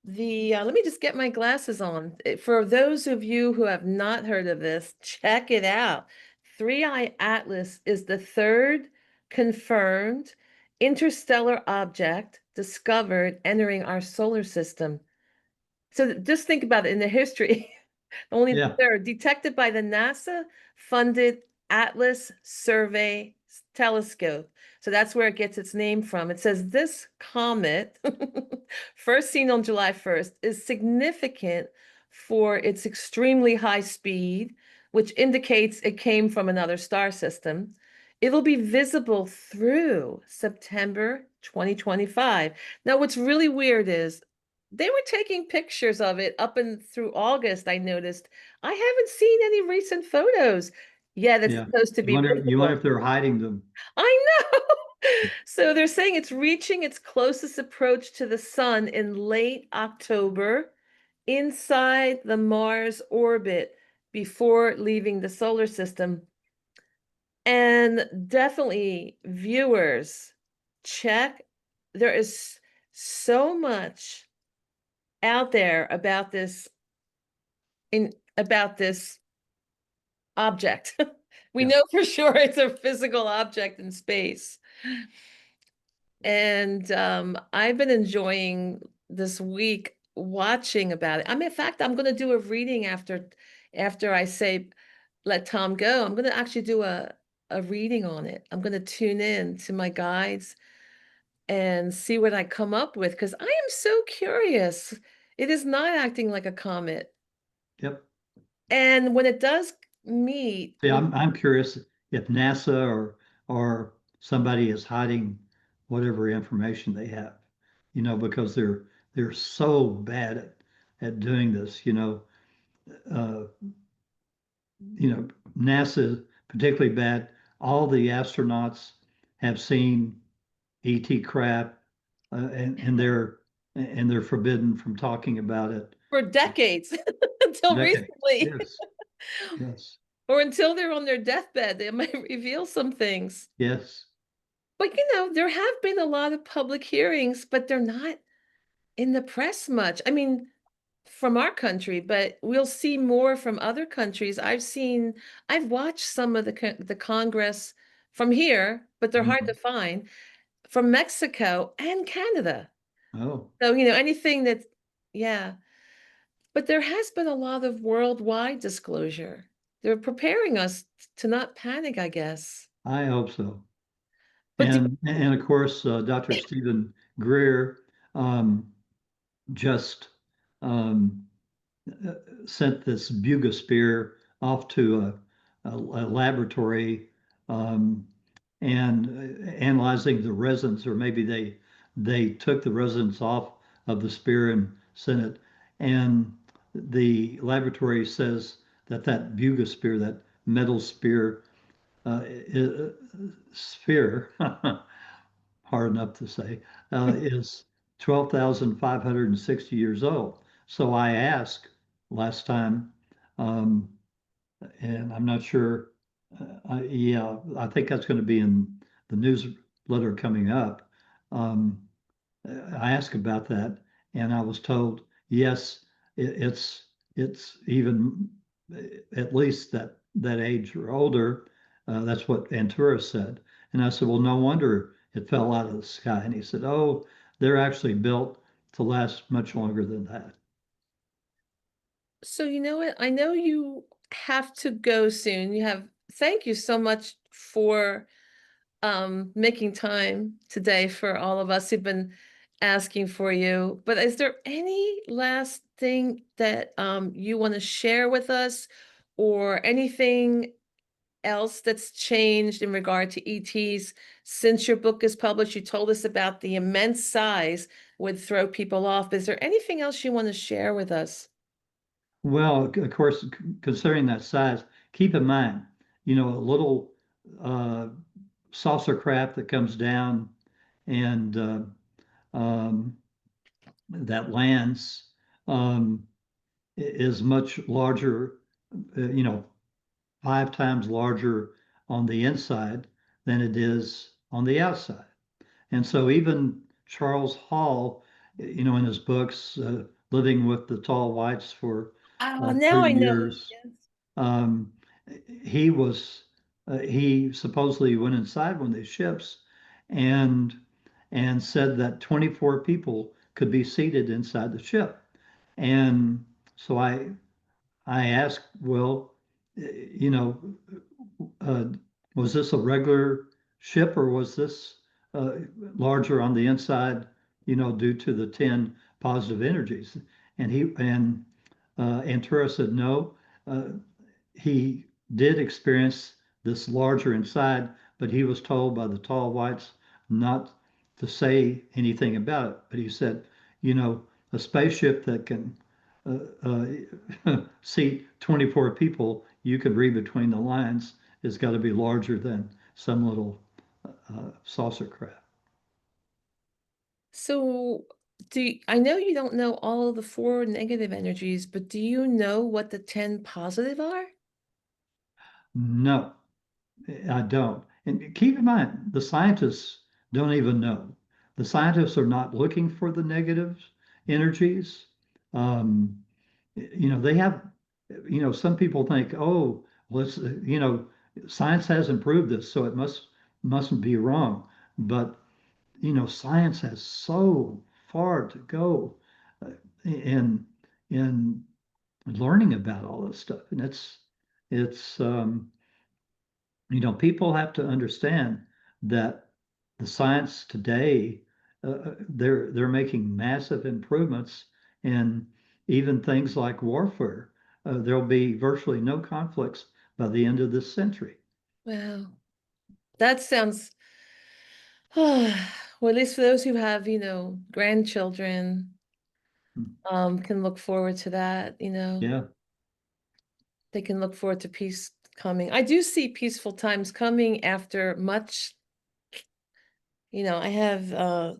let me just get my glasses on. For those of you who have not heard of this, check it out. Three-Eye Atlas is the third confirmed interstellar object discovered entering our solar system. So just think about it in the history. Only the yeah, third, detected by the NASA-funded Atlas Survey Telescope. So that's where it gets its name from. It says this comet, first seen on July 1st, is significant for its extremely high speed, which indicates it came from another star system. It'll be visible through September 2025. Now, what's really weird is they were taking pictures of it up and through August, I noticed. I haven't seen any recent photos. Yeah, that's yeah. supposed to You be wonder, you wonder visible. if they're hiding them. I know. So they're saying it's reaching its closest approach to the sun in late October inside the Mars orbit before leaving the solar system. And definitely, viewers, check. There is so much out there about this object. We Yeah, know for sure it's a physical object in space. And I've been enjoying this week watching about it. I mean, in fact, I'm going to do a reading after I say let Tom go. I'm going to actually do a reading on it. I'm going to tune in to my guides and see what I come up with because I am so curious. It is not acting like a comet. yep. And when it does meet, See, when I'm curious if NASA or somebody is hiding whatever information they have, because they're so bad at doing this, uh, NASA particularly bad. All the astronauts have seen ET crap, and they're forbidden from talking about it. for decades until Decade. recently, Yes, yes, or until they're on their deathbed, they might reveal some things. yes. But there have been a lot of public hearings, but they're not in the press much. I mean, from our country, but we'll see more from other countries. I've watched some of the Congress from here, but they're hard to Mhm. find, from Mexico and Canada. Oh, So, anything that, yeah. But there has been a lot of worldwide disclosure. They're preparing us to not panic, I guess. I hope so. But And of course, Dr. Stephen Greer um, just um, uh, sent this bugosphere off to a laboratory, um, and analyzing the resins, or maybe they took the resins off of the spear and sent it. And the laboratory says that bugosphere, that metal spear, sphere, hard enough to say, is 12,560 years old. So I asked last time, um, and I'm not sure. Yeah, I think that's going to be in the newsletter coming up. Um, I asked about that, and I was told, yes, it's even at least that age or older. That's what Antura said. And I said, well, no wonder it fell out of the sky. And he said, oh, they're actually built to last much longer than that. so you know what? I know you have to go soon. Thank you so much for making time today for all of us who've been asking for you. But is there any last thing that you want to share with us or anything else that's changed in regard to ETs since your book is published? You told us about the immense size would throw people off. Is there anything else you want to share with us? Well, of course, considering that size, keep in mind, a little uh, saucer craft that comes down and um, that lands. Um, is much larger, you know, 5 times larger on the inside than it is on the outside. And so even Charles Hall, in his books, Living with the Tall Whites for Oh, now 30 I know who years, he is. um, he was he supposedly went inside one of these ships and said that 24 people could be seated inside the ship. And so I asked, well, you know, uh, was this a regular ship or was this uh, larger on the inside, due to the 10 positive energies? And Antura said no. Uh, he did experience this larger inside, but he was told by the tall whites not to say anything about it. But he said, a spaceship that can seat 24 people, you could read between the lines, has got to be larger than some little saucer craft. So, I know you don't know all of the four negative energies, but do you know what the 10 positive are? No, I don't. And keep in mind, the scientists don't even know. The scientists are not looking for the negative energies. Um, they have, some people think, oh, well, science hasn't proved this, so it mustn't be wrong. But, science has so far to go in in learning about all this stuff. And it's people have to understand that the science today, they're making massive improvements in even things like warfare. There'll be virtually no conflicts by the end of this century. Wow, that sounds, well, at least for those who have, grandchildren, Hmm. can look forward to that, Yeah, they can look forward to peace coming. I do see peaceful times coming after much, I have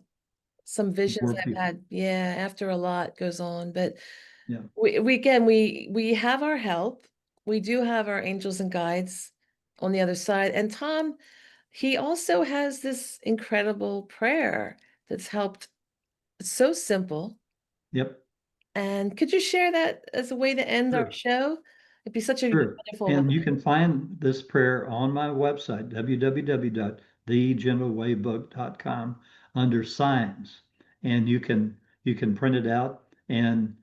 some visions more I've people. had, yeah, after a lot goes on, but Yeah, we again we have our help. We do have our angels and guides on the other side. And Tom, he also has this incredible prayer that's helped. It's so simple. yep, And could you share that as a way to end our sure. show? It'd be such a Sure. wonderful way. And you can find this prayer on my website, www.thegentlewaybbook.com, under signs. And you can print it out and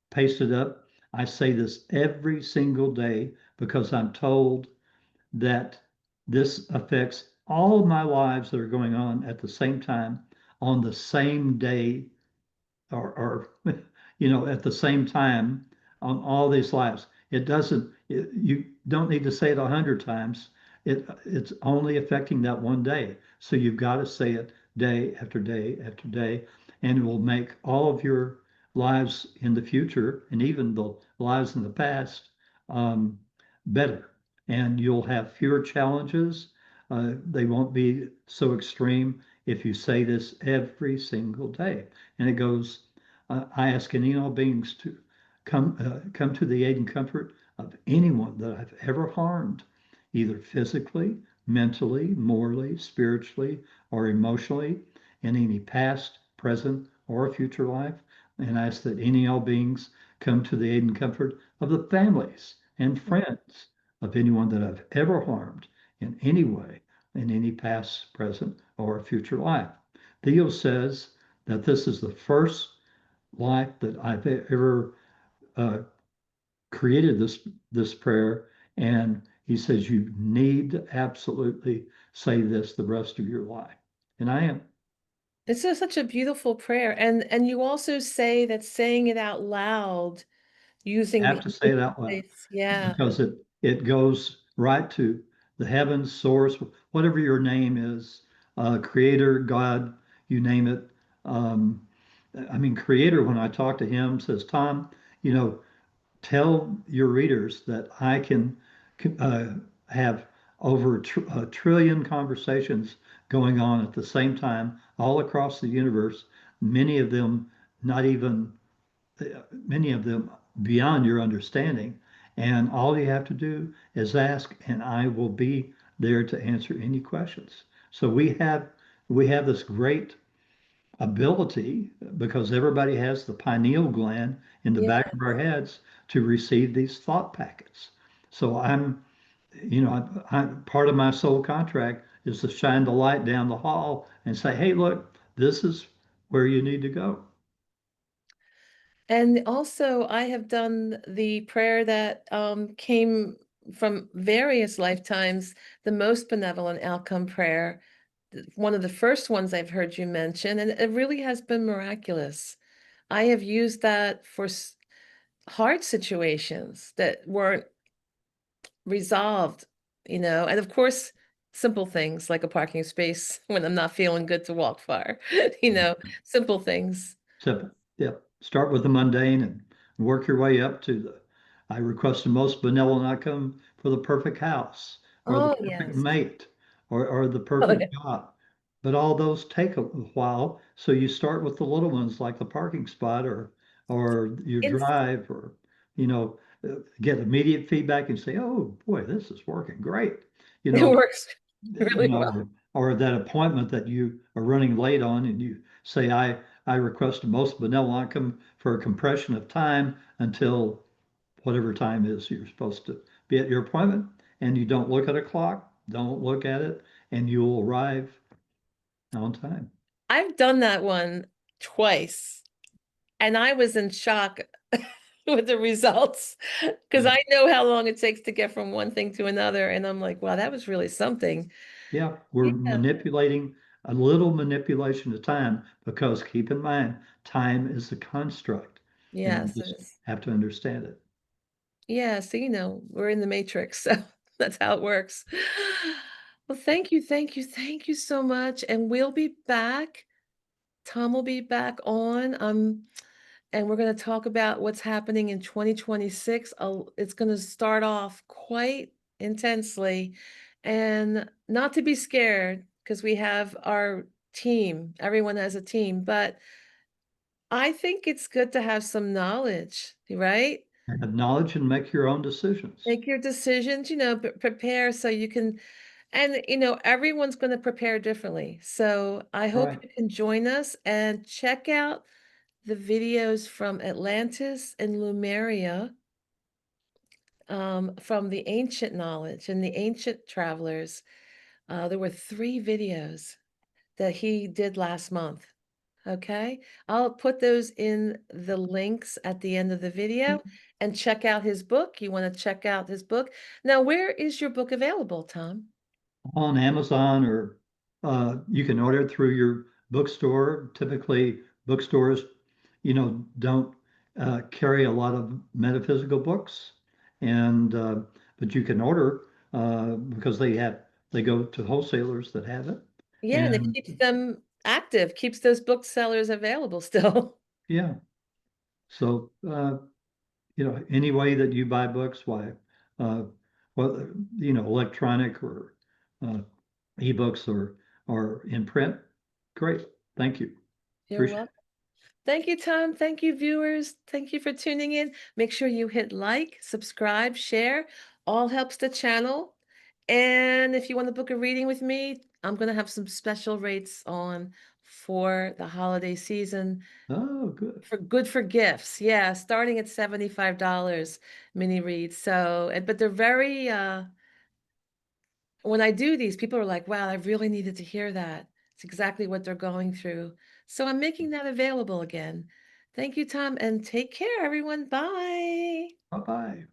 paste it up. I say this every single day because I'm told that this affects all of my lives that are going on at the same time on the same day or at the same time on all these lives. It doesn't, you don't need to say it 100 times. It's only affecting that one day. So you've got to say it day after day after day, and it will make all of your lives in the future and even the lives in the past um, better. And you'll have fewer challenges. They won't be so extreme if you say this every single day. And it goes, I ask any and all beings to come to the aid and comfort of anyone that I've ever harmed, either physically, mentally, morally, spiritually, or emotionally, in any past, present, or future life. And I ask that any and all beings come to the aid and comfort of the families and friends of anyone that I've ever harmed in any way, in any past, present, or future life. Theo says that this is the first life that I've ever uh, created this prayer, and he says you need to absolutely say this the rest of your life, and I am. It's just such a beautiful prayer. And you also say that saying it out loud using the Have to say it English out loud voice. Yeah. because it goes right to the heavens, source, whatever your name is, creator, God, you name it. Um, I mean, creator, when I talk to him, says, Tom, you know, tell your readers that I can uh, have over a trillion conversations going on at the same time all across the universe, many of them not even many of them beyond your understanding. And all you have to do is ask, and I will be there to answer any questions. So we have this great ability because everybody has the pineal gland in the Yeah. back of our heads to receive these thought packets. So part of my soul contract is to shine the light down the hall and say, hey, look, this is where you need to go. And also, I have done the prayer that came from various lifetimes, the Most Benevolent Outcome prayer, one of the first ones I've heard you mention, and it really has been miraculous. I have used that for hard situations that weren't resolved, and of course, simple things like a parking space when I'm not feeling good to walk far, simple things. Simple. Yeah. Start with the mundane and work your way up to I request the most benevolent outcome for the perfect house or the Oh, perfect yes. mate or the Oh, yeah. perfect job. But all those take a while. So you start with the little ones like the parking spot or your It's, drive or, you know, get immediate feedback and say, oh boy, this is working great. You it know, works really well. or that appointment that you are running late on and you say, I request a most benevolent outcome for a compression of time until whatever time is you're supposed to be at your appointment. And you don't look at a clock, don't look at it, and you'll arrive on time. I've done that one twice, and I was in shock with the results because Yeah. I know how long it takes to get from one thing to another, and I'm like, wow, that was really something. Yeah, we're Yeah. manipulating a little manipulation of time because keep in mind, time is a construct and you Yes, just it's, have to understand it. yeah, so we're in the matrix, so that's how it works. Well, thank you so much, and we'll be back. Tom will be back on. And we're going to talk about what's happening in 2026. It's going to start off quite intensely, and not to be scared because we have our team. Everyone has a team, but I think it's good to have some knowledge, right? Have knowledge and make your own decisions. Make your decisions, prepare so you can, and everyone's going to prepare differently. So I hope Right. you can join us and check out the videos from Atlantis and Lemuria, from the ancient knowledge and the ancient travelers. There were 3 videos that he did last month. Okay, I'll put those in the links at the end of the video and check out his book. You want to check out his book. Now, where is your book available, Tom? On Amazon or you can order it through your bookstore. Typically, bookstores, don't carry a lot of metaphysical books, and but you can order because they go to wholesalers that have it, Yeah, and it and keeps them active, keeps those booksellers available still. yeah. So any way that you buy books, why, uh, whether electronic or uh, ebooks or in print. Great. Thank you. You're Appreciate welcome. Thank you, Tom. Thank you, viewers. Thank you for tuning in. Make sure you hit like, subscribe, share. All helps the channel. And if you want to book a reading with me, I'm going to have some special rates on for the holiday season it. Oh, good. for gifts. Yeah, starting at $75 mini reads. So, but they're very when I do these, people are like, wow, I really needed to hear that. It's exactly what they're going through. So I'm making that available again. Thank you, Tom, and take care, everyone. Bye. Bye bye.